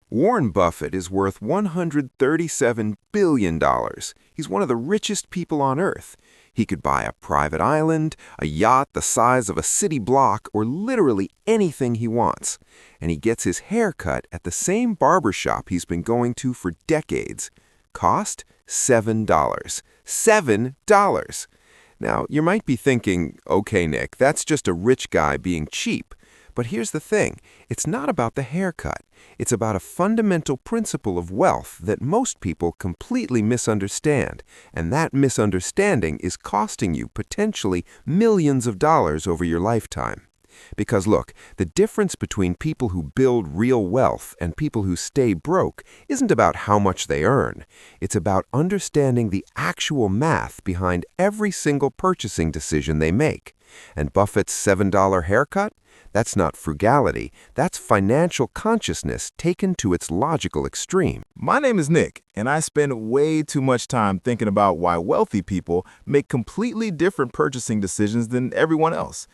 Warren Buffett is worth $137 billion. He's one of the richest people on Earth. He could buy a private island, a yacht the size of a city block, or literally anything he wants. And he gets his hair cut at the same barber shop he's been going to for decades. Cost? $7. $7! Now, you might be thinking, okay, Nick, that's just a rich guy being cheap. But here's the thing, it's not about the haircut. It's about a fundamental principle of wealth that most people completely misunderstand, and that misunderstanding is costing you potentially millions of dollars over your lifetime. Because look, the difference between people who build real wealth and people who stay broke isn't about how much they earn. It's about understanding the actual math behind every single purchasing decision they make. And Buffett's $7 haircut? That's not frugality, that's financial consciousness taken to its logical extreme. My name is Nick, and I spend way too much time thinking about why wealthy people make completely different purchasing decisions than everyone else.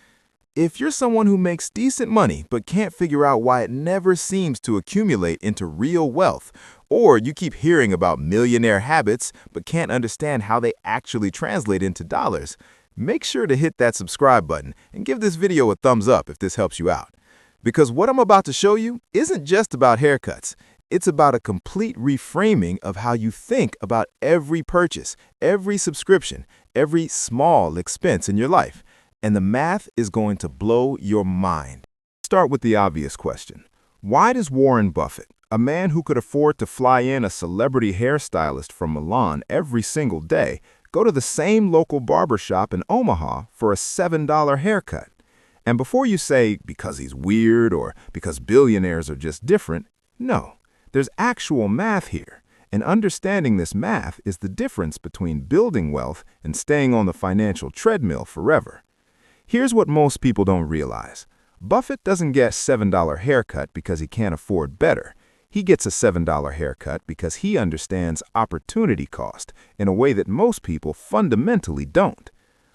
If you're someone who makes decent money but can't figure out why it never seems to accumulate into real wealth, or you keep hearing about millionaire habits but can't understand how they actually translate into dollars, make sure to hit that subscribe button and give this video a thumbs up if this helps you out. Because what I'm about to show you isn't just about haircuts. It's about a complete reframing of how you think about every purchase, every subscription, every small expense in your life. And the math is going to blow your mind. Start with the obvious question. Why does Warren Buffett, a man who could afford to fly in a celebrity hairstylist from Milan every single day, go to the same local barbershop in Omaha for a $7 haircut? And before you say, because he's weird or because billionaires are just different, no, there's actual math here. And understanding this math is the difference between building wealth and staying on the financial treadmill forever. Here's what most people don't realize. Buffett doesn't get a $7 haircut because he can't afford better. He gets a $7 haircut because he understands opportunity cost in a way that most people fundamentally don't.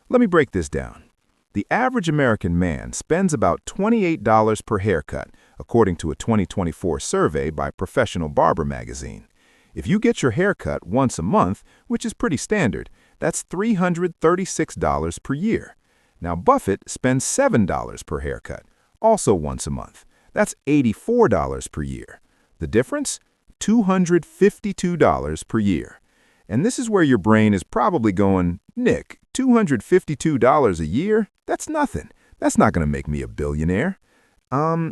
Let me break this down. The average American man spends about $28 per haircut, according to a 2024 survey by Professional Barber magazine. If you get your haircut once a month, which is pretty standard, that's $336 per year. Now, Buffett spends $7 per haircut, also once a month. That's $84 per year. The difference? $252 per year. And this is where your brain is probably going, Nick, $252 a year? That's nothing. That's not going to make me a billionaire.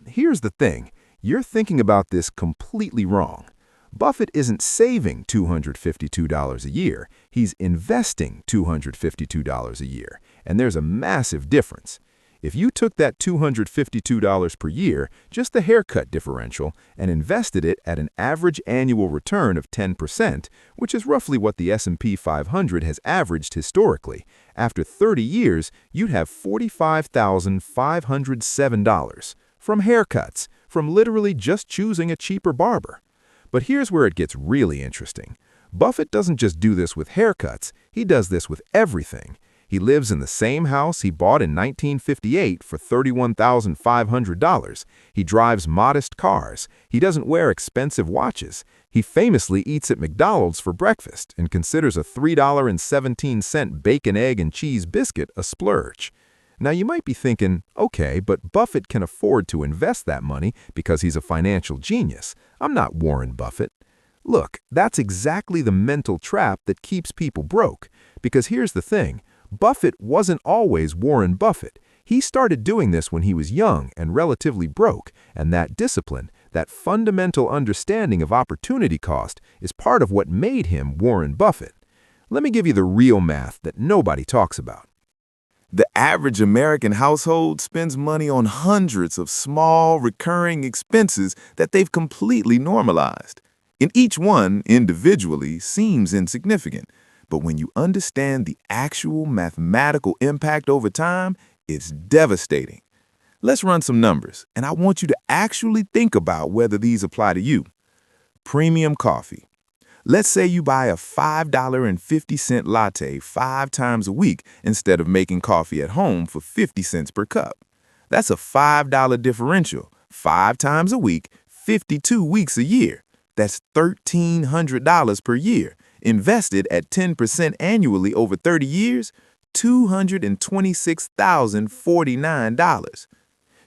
Here's the thing. You're thinking about this completely wrong. Buffett isn't saving $252 a year. He's investing $252 a year. And there's a massive difference. If you took that $252 per year, just the haircut differential, and invested it at an average annual return of 10%, which is roughly what the S&P 500 has averaged historically, after 30 years, you'd have $45,507 from haircuts, from literally just choosing a cheaper barber. But here's where it gets really interesting. Buffett doesn't just do this with haircuts, he does this with everything. He lives in the same house he bought in 1958 for $31,500. He drives modest cars. He doesn't wear expensive watches. He famously eats at McDonald's for breakfast and considers a $3.17 bacon, egg, and cheese biscuit a splurge. Now, you might be thinking, okay, but Buffett can afford to invest that money because he's a financial genius. I'm not Warren Buffett. Look, that's exactly the mental trap that keeps people broke. Because here's the thing. Buffett wasn't always Warren Buffett. He started doing this when he was young and relatively broke, and that discipline, that fundamental understanding of opportunity cost, is part of what made him Warren Buffett. Let me give you the real math that nobody talks about. The average American household spends money on hundreds of small, recurring expenses that they've completely normalized. And each one, individually, seems insignificant. But when you understand the actual mathematical impact over time, it's devastating. Let's run some numbers, and I want you to actually think about whether these apply to you. Premium coffee. Let's say you buy a $5.50 latte 5 times a week instead of making coffee at home for 50 cents per cup. That's a $5 differential, 5 times a week, 52 weeks a year. That's $1,300 per year. Invested at 10% annually over 30 years, $226,049.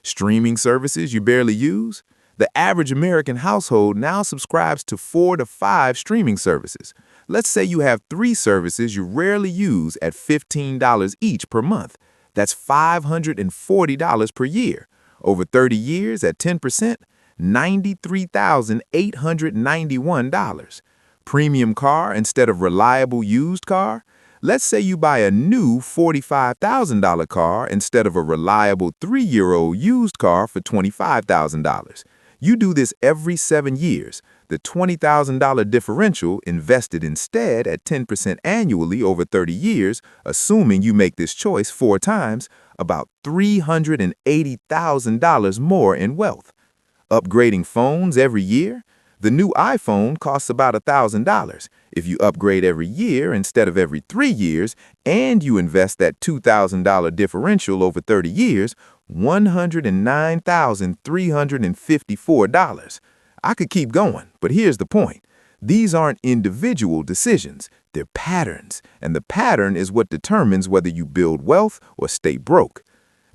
Streaming services you barely use? The average American household now subscribes to 4 to 5 streaming services. Let's say you have 3 services you rarely use at $15 each per month. That's $540 per year. Over 30 years at 10%, $93,891. Premium car instead of reliable used car? Let's say you buy a new $45,000 car instead of a reliable 3-year-old used car for $25,000. You do this every 7 years. The $20,000 differential invested instead at 10% annually over 30 years, assuming you make this choice 4 times, about $380,000 more in wealth. Upgrading phones every year? The new iPhone costs about $1,000. If you upgrade every year instead of every 3 years, and you invest that $2,000 differential over 30 years, $109,354. I could keep going, but here's the point. These aren't individual decisions, they're patterns, and the pattern is what determines whether you build wealth or stay broke.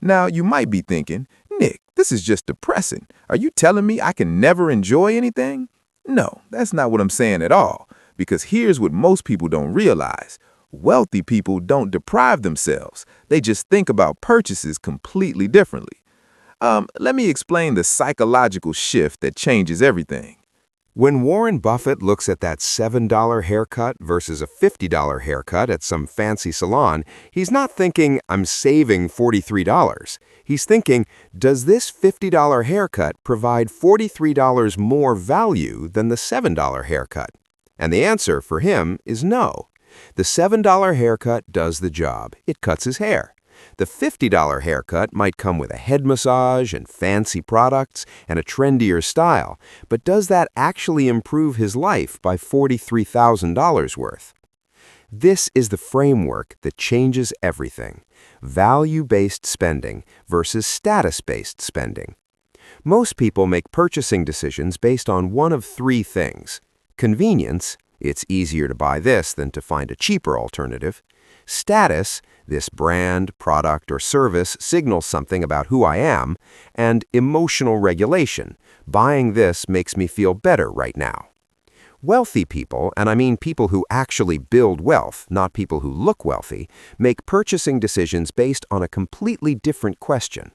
Now, you might be thinking, Nick, this is just depressing. Are you telling me I can never enjoy anything? No, that's not what I'm saying at all, because here's what most people don't realize. Wealthy people don't deprive themselves. They just think about purchases completely differently. Let me explain the psychological shift that changes everything. When Warren Buffett looks at that $7 haircut versus a $50 haircut at some fancy salon, he's not thinking, I'm saving $43. He's thinking, does this $50 haircut provide $43 more value than the $7 haircut? And the answer for him is no. The $7 haircut does the job. It cuts his hair. The $50 haircut might come with a head massage and fancy products and a trendier style, but does that actually improve his life by $43,000 worth? This is the framework that changes everything: value-based spending versus status-based spending. Most people make purchasing decisions based on one of 3 things: convenience, it's easier to buy this than to find a cheaper alternative; status, this brand, product, or service signals something about who I am; and emotional regulation, buying this makes me feel better right now. Wealthy people, and I mean people who actually build wealth, not people who look wealthy, make purchasing decisions based on a completely different question.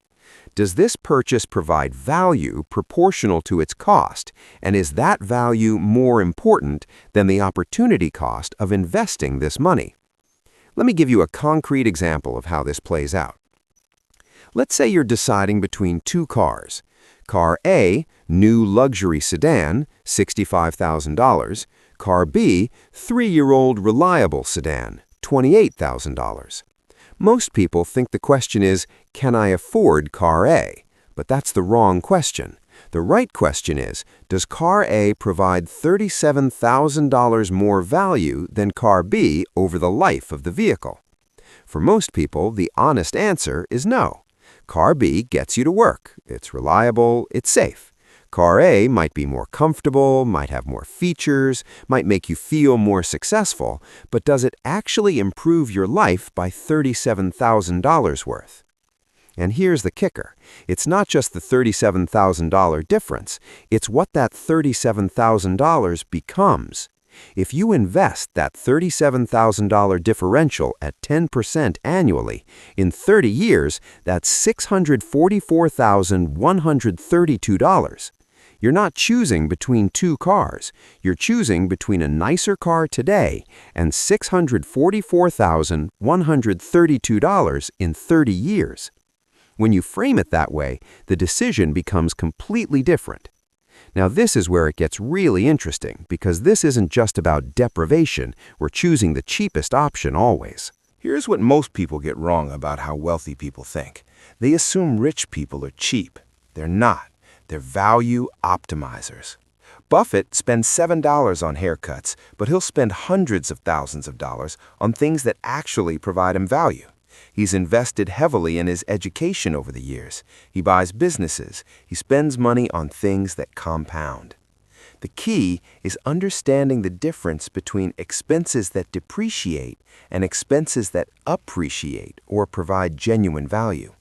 Does this purchase provide value proportional to its cost, and is that value more important than the opportunity cost of investing this money? Let me give you a concrete example of how this plays out. Let's say you're deciding between 2 cars. Car A, new luxury sedan, $65,000. Car B, 3-year-old reliable sedan, $28,000. Most people think the question is, can I afford Car A? But that's the wrong question. The right question is, does Car A provide $37,000 more value than Car B over the life of the vehicle? For most people, the honest answer is no. Car B gets you to work. It's reliable, it's safe. Car A might be more comfortable, might have more features, might make you feel more successful, but does it actually improve your life by $37,000 worth? And here's the kicker. It's not just the $37,000 difference. It's what that $37,000 becomes. If you invest that $37,000 differential at 10% annually, in 30 years, that's $644,132. You're not choosing between 2 cars. You're choosing between a nicer car today and $644,132 in 30 years. When you frame it that way, the decision becomes completely different. Now, this is where it gets really interesting, because this isn't just about deprivation. We're choosing the cheapest option always. Here's what most people get wrong about how wealthy people think. They assume rich people are cheap. They're not. They're value optimizers. Buffett spends $7 on haircuts, but he'll spend hundreds of thousands of dollars on things that actually provide him value. He's invested heavily in his education over the years. He buys businesses. He spends money on things that compound. The key is understanding the difference between expenses that depreciate and expenses that appreciate or provide genuine value.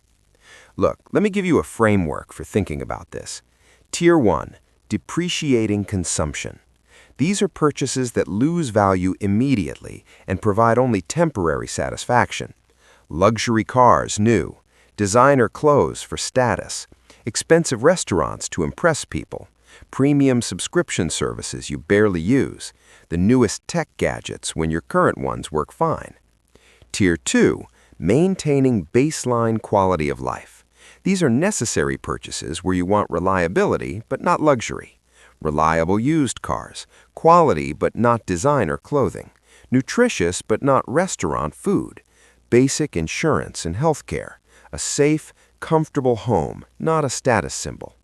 Look, let me give you a framework for thinking about this. Tier 1, depreciating consumption. These are purchases that lose value immediately and provide only temporary satisfaction. Luxury cars, new. Designer clothes for status. Expensive restaurants to impress people. Premium subscription services you barely use. The newest tech gadgets when your current ones work fine. Tier 2, maintaining baseline quality of life. These are necessary purchases where you want reliability but not luxury. Reliable used cars, quality but not designer clothing, nutritious but not restaurant food, basic insurance and healthcare, a safe, comfortable home, not a status symbol.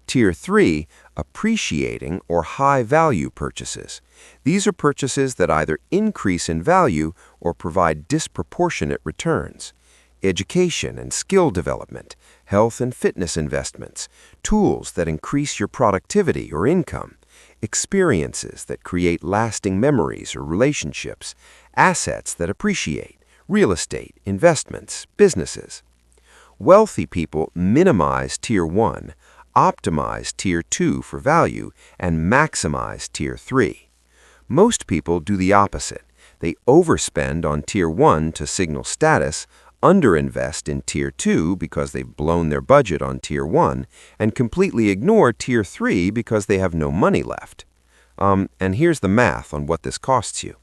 Tier 3, appreciating or high-value purchases. These are purchases that either increase in value or provide disproportionate returns. Education and skill development, health and fitness investments, tools that increase your productivity or income, experiences that create lasting memories or relationships, assets that appreciate, real estate, investments, businesses. Wealthy people minimize Tier 1, optimize Tier 2 for value, and maximize Tier 3. Most people do the opposite. They overspend on Tier 1 to signal status, underinvest in Tier 2 because they've blown their budget on Tier 1, and completely ignore Tier 3 because they have no money left. And here's the math on what this costs you.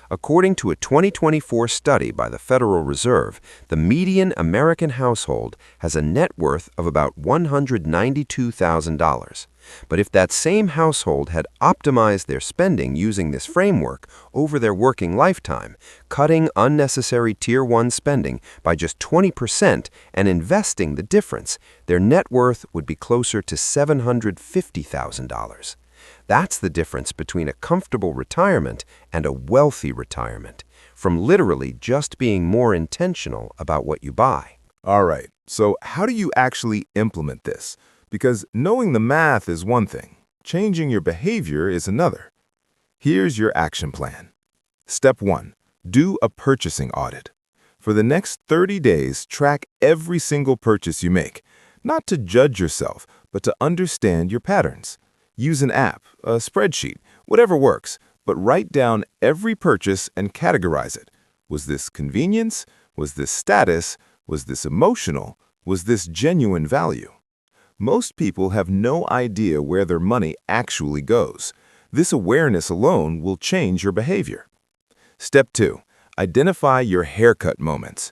According to a 2024 study by the Federal Reserve, the median American household has a net worth of about $192,000. But if that same household had optimized their spending using this framework over their working lifetime, cutting unnecessary Tier 1 spending by just 20% and investing the difference, their net worth would be closer to $750,000. That's the difference between a comfortable retirement and a wealthy retirement, from literally just being more intentional about what you buy. All right, so how do you actually implement this? Because knowing the math is one thing, changing your behavior is another. Here's your action plan. Step 1. Do a purchasing audit. For the next 30 days, track every single purchase you make, not to judge yourself, but to understand your patterns. Use an app, a spreadsheet, whatever works, but write down every purchase and categorize it. Was this convenience? Was this status? Was this emotional? Was this genuine value? Most people have no idea where their money actually goes. This awareness alone will change your behavior. Step 2. Identify your haircut moments.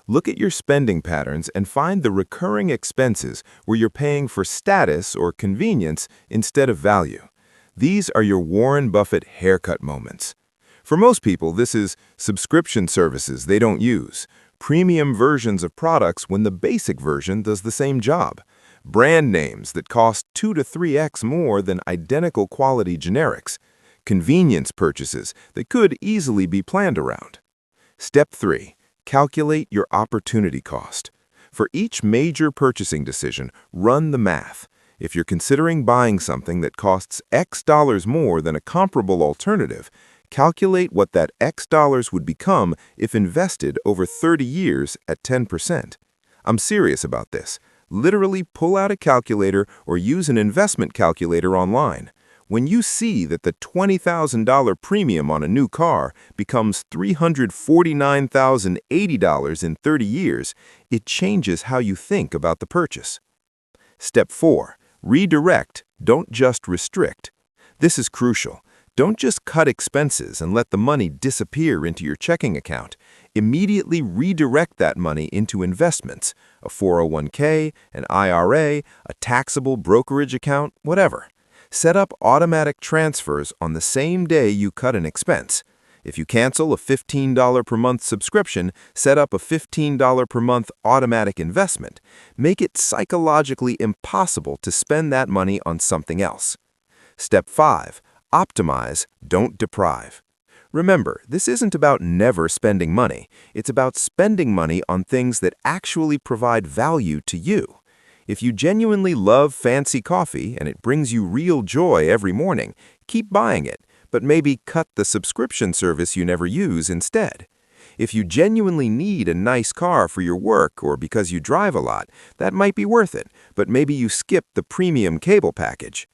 Look at your spending patterns and find the recurring expenses where you're paying for status or convenience instead of value. These are your Warren Buffett haircut moments. For most people, this is subscription services they don't use, premium versions of products when the basic version does the same job, brand names that cost 2 to 3x more than identical quality generics, convenience purchases that could easily be planned around. Step 3. Calculate your opportunity cost. For each major purchasing decision, run the math. If you're considering buying something that costs X dollars more than a comparable alternative, calculate what that X dollars would become if invested over 30 years at 10%. I'm serious about this. Literally pull out a calculator or use an investment calculator online. When you see that the $20,000 premium on a new car becomes $349,080 in 30 years, it changes how you think about the purchase. Step 4. Redirect, don't just restrict. This is crucial. Don't just cut expenses and let the money disappear into your checking account. Immediately redirect that money into investments, a 401k, an IRA, a taxable brokerage account, whatever. Set up automatic transfers on the same day you cut an expense. If you cancel a $15 per month subscription, set up a $15 per month automatic investment. Make it psychologically impossible to spend that money on something else. Step 5. Optimize, don't deprive. Remember, this isn't about never spending money. It's about spending money on things that actually provide value to you. If you genuinely love fancy coffee and it brings you real joy every morning, keep buying it, but maybe cut the subscription service you never use instead. If you genuinely need a nice car for your work or because you drive a lot, that might be worth it, but maybe you skip the premium cable package.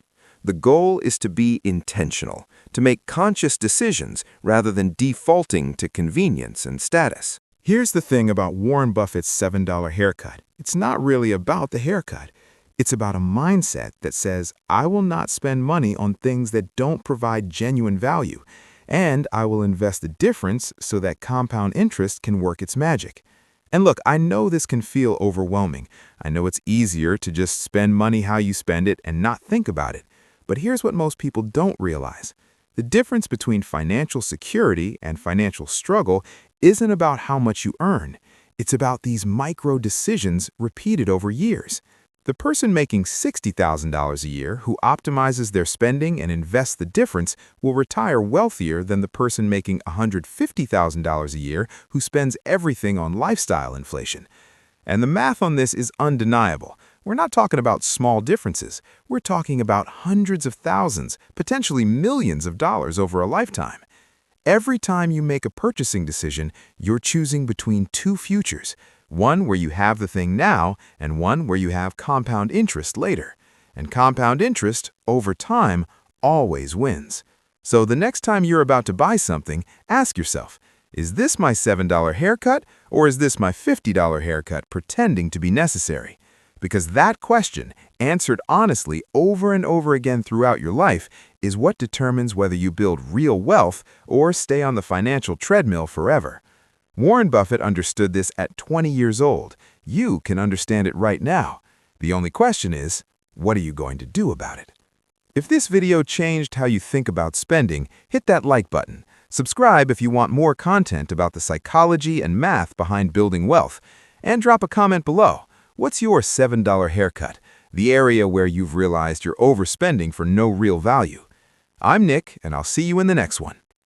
The goal is to be intentional, to make conscious decisions rather than defaulting to convenience and status. Here's the thing about Warren Buffett's $7 haircut. It's not really about the haircut. It's about a mindset that says, I will not spend money on things that don't provide genuine value, and I will invest the difference so that compound interest can work its magic. And look, I know this can feel overwhelming. I know it's easier to just spend money how you spend it and not think about it. But here's what most people don't realize. The difference between financial security and financial struggle isn't about how much you earn. It's about these micro decisions repeated over years. The person making $60,000 a year who optimizes their spending and invests the difference will retire wealthier than the person making $150,000 a year who spends everything on lifestyle inflation. And the math on this is undeniable. We're not talking about small differences. We're talking about hundreds of thousands, potentially millions of dollars over a lifetime. Every time you make a purchasing decision, you're choosing between two futures, one where you have the thing now and one where you have compound interest later. And compound interest, over time, always wins. So the next time you're about to buy something, ask yourself, is this my $7 haircut or is this my $50 haircut pretending to be necessary? Because that question, answered honestly over and over again throughout your life, is what determines whether you build real wealth or stay on the financial treadmill forever. Warren Buffett understood this at 20 years old. You can understand it right now. The only question is, what are you going to do about it? If this video changed how you think about spending, hit that like button. Subscribe if you want more content about the psychology and math behind building wealth. And drop a comment below. What's your $7 haircut? The area where you've realized you're overspending for no real value. I'm Nick, and I'll see you in the next one.